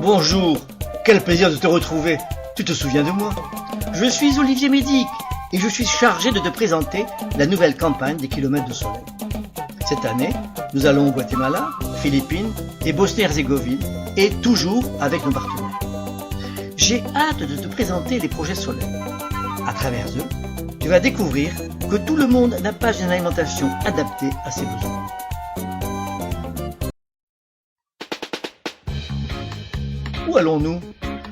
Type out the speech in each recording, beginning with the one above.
Bonjour, quel plaisir de te retrouver. Tu te souviens de moi? Je suis Olivier Médic et je suis chargé de te présenter la nouvelle campagne des kilomètres de soleil. Cette année, nous allons au Guatemala, Philippines et Bosnie-Herzégovine et toujours avec nos partenaires. J'ai hâte de te présenter les projets soleil. À travers eux, tu vas découvrir que tout le monde n'a pas une alimentation adaptée à ses besoins. Où allons-nous?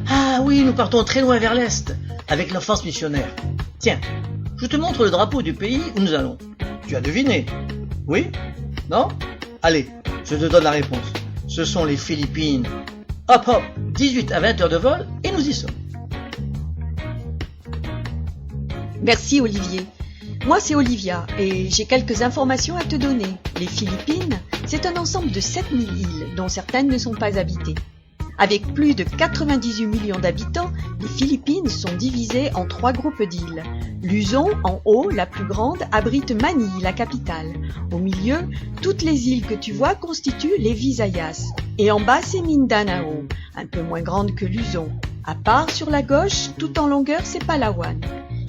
Ah oui, nous partons très loin vers l'Est, avec l'enfance missionnaire. Tiens, je te montre le drapeau du pays où nous allons. Tu as deviné? Oui? Non? Allez, je te donne la réponse. Ce sont les Philippines. Hop hop, 18 à 20 heures de vol et nous y sommes. Merci Olivier. Moi c'est Olivia et j'ai quelques informations à te donner. Les Philippines, c'est un ensemble de 7000 îles dont certaines ne sont pas habitées. Avec plus de 98 millions d'habitants, les Philippines sont divisées en 3 groupes d'îles. Luzon, en haut, la plus grande, abrite Manille, la capitale. Au milieu, toutes les îles que tu vois constituent les Visayas. Et en bas, c'est Mindanao, un peu moins grande que Luzon. À part, sur la gauche, tout en longueur, c'est Palawan.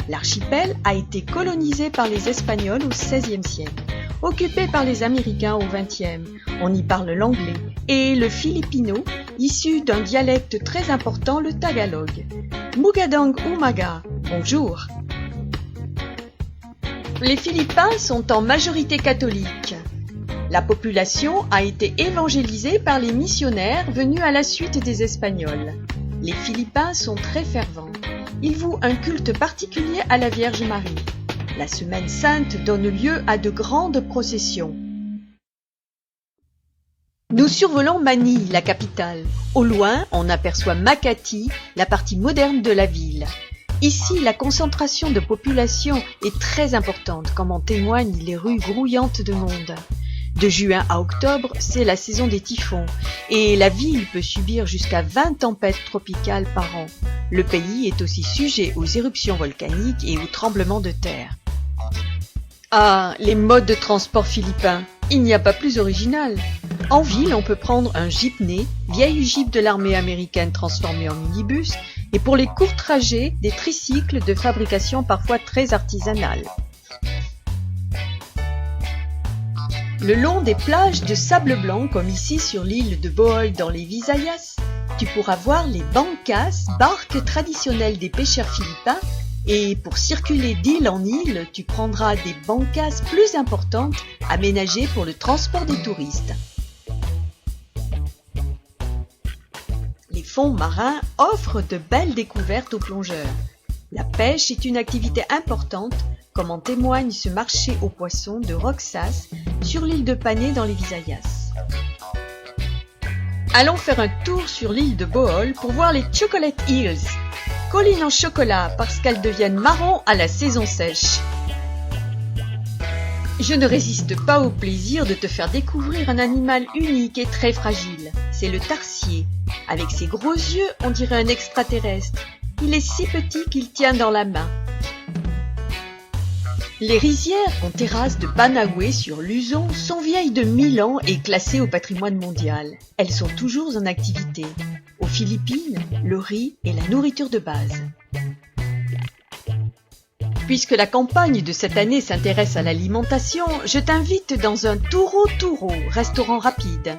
L'archipel a été colonisé par les Espagnols au XVIe siècle, occupé par les Américains au XXe. On y parle l'anglais et le filipino, issu d'un dialecte très important, le tagalog. Mugadang Umaga, bonjour. Les Philippins sont en majorité catholique. La population a été évangélisée par les missionnaires venus à la suite des Espagnols. Les Philippins sont très fervents. Ils vouent un culte particulier à la Vierge Marie. La Semaine Sainte donne lieu à de grandes processions. Nous survolons Manille, la capitale. Au loin, on aperçoit Makati, la partie moderne de la ville. Ici, la concentration de population est très importante, comme en témoignent les rues grouillantes de monde. De juin à octobre, c'est la saison des typhons, et la ville peut subir jusqu'à 20 tempêtes tropicales par an. Le pays est aussi sujet aux éruptions volcaniques et aux tremblements de terre. Ah, les modes de transport philippins, il n'y a pas plus original. En ville, on peut prendre un jeepney, vieille jeep de l'armée américaine transformée en minibus, et pour les courts trajets, des tricycles de fabrication parfois très artisanale. Le long des plages de sable blanc, comme ici sur l'île de Bohol dans les Visayas, tu pourras voir les bancas, barques traditionnelles des pêcheurs philippins, et pour circuler d'île en île, tu prendras des bancas plus importantes aménagées pour le transport des touristes. Les fonds marins offrent de belles découvertes aux plongeurs. La pêche est une activité importante, comme en témoigne ce marché aux poissons de Roxas sur l'île de Panay dans les Visayas. Allons faire un tour sur l'île de Bohol pour voir les Chocolate Hills, collines en chocolat parce qu'elles deviennent marron à la saison sèche. Je ne résiste pas au plaisir de te faire découvrir un animal unique et très fragile. C'est le tarsier. Avec ses gros yeux, on dirait un extraterrestre. Il est si petit qu'il tient dans la main. Les rizières en terrasse de Banaway sur Luzon sont vieilles de 1000 ans et classées au patrimoine mondial. Elles sont toujours en activité. Aux Philippines, le riz est la nourriture de base. Puisque la campagne de cette année s'intéresse à l'alimentation, je t'invite dans un Turo Turo, restaurant rapide,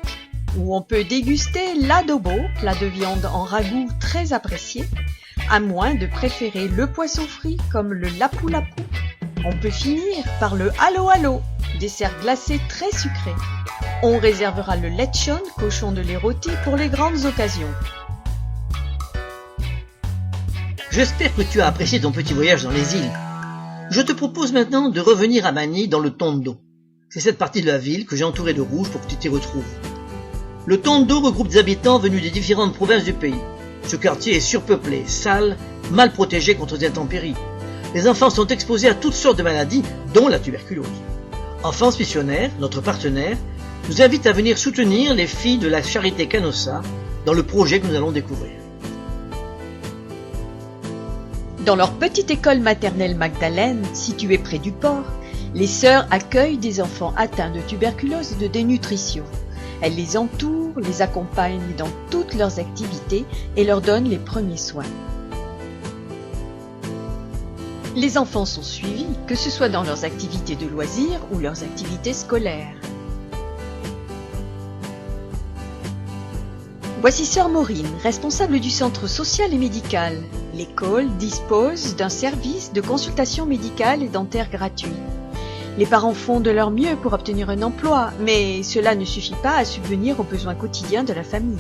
où on peut déguster l'adobo, plat de viande en ragoût très apprécié, à moins de préférer le poisson frit comme le lapu-lapu. On peut finir par le halo-halo, dessert glacé très sucré. On réservera le lechon, cochon de lait rôti, pour les grandes occasions. J'espère que tu as apprécié ton petit voyage dans les îles. Je te propose maintenant de revenir à Manille dans le Tondo. C'est cette partie de la ville que j'ai entourée de rouge pour que tu t'y retrouves. Le Tondo regroupe des habitants venus des différentes provinces du pays. Ce quartier est surpeuplé, sale, mal protégé contre les intempéries. Les enfants sont exposés à toutes sortes de maladies, dont la tuberculose. Enfance Missionnaire, notre partenaire, nous invite à venir soutenir les filles de la Charité Canossa dans le projet que nous allons découvrir. Dans leur petite école maternelle Magdalene, située près du port, les sœurs accueillent des enfants atteints de tuberculose et de dénutrition. Elles les entourent, les accompagnent dans toutes leurs activités et leur donnent les premiers soins. Les enfants sont suivis, que ce soit dans leurs activités de loisirs ou leurs activités scolaires. Voici Sœur Maureen, responsable du centre social et médical. L'école dispose d'un service de consultation médicale et dentaire gratuit. Les parents font de leur mieux pour obtenir un emploi, mais cela ne suffit pas à subvenir aux besoins quotidiens de la famille.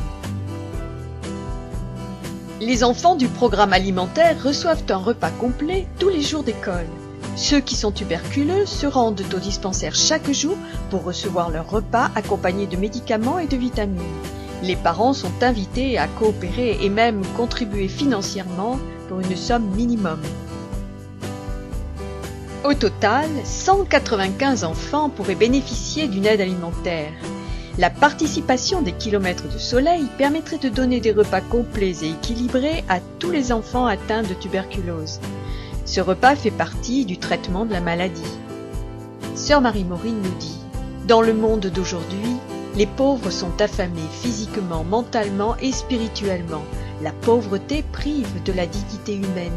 Les enfants du programme alimentaire reçoivent un repas complet tous les jours d'école. Ceux qui sont tuberculeux se rendent au dispensaire chaque jour pour recevoir leur repas accompagné de médicaments et de vitamines. Les parents sont invités à coopérer et même contribuer financièrement pour une somme minimum. Au total, 195 enfants pourraient bénéficier d'une aide alimentaire. La participation des kilomètres de soleil permettrait de donner des repas complets et équilibrés à tous les enfants atteints de tuberculose. Ce repas fait partie du traitement de la maladie. Sœur Marie-Maureen nous dit « Dans le monde d'aujourd'hui, les pauvres sont affamés physiquement, mentalement et spirituellement. La pauvreté prive de la dignité humaine,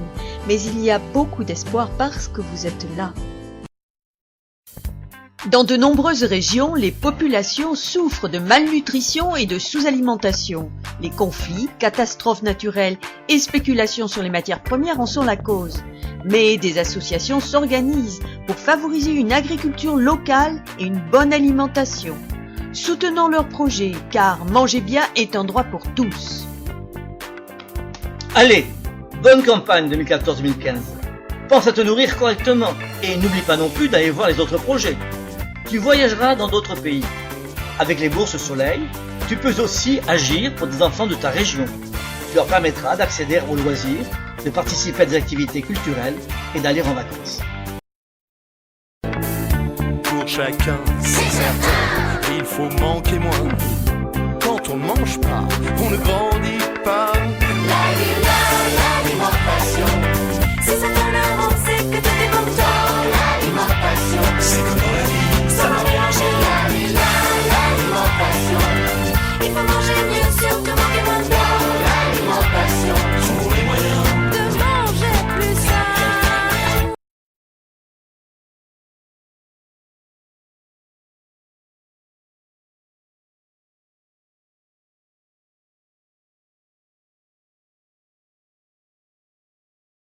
mais il y a beaucoup d'espoir parce que vous êtes là. » Dans de nombreuses régions, les populations souffrent de malnutrition et de sous-alimentation. Les conflits, catastrophes naturelles et spéculations sur les matières premières en sont la cause. Mais des associations s'organisent pour favoriser une agriculture locale et une bonne alimentation. Soutenons leurs projets, car manger bien est un droit pour tous. Allez, bonne campagne 2014-2015. Pense à te nourrir correctement et n'oublie pas non plus d'aller voir les autres projets. Tu voyageras dans d'autres pays. Avec les bourses Soleil, tu peux aussi agir pour des enfants de ta région. Tu leur permettra d'accéder aux loisirs, de participer à des activités culturelles et d'aller en vacances. Pour chacun, c'est certain, il faut manquer moins. Quand on ne mange pas, on ne grandit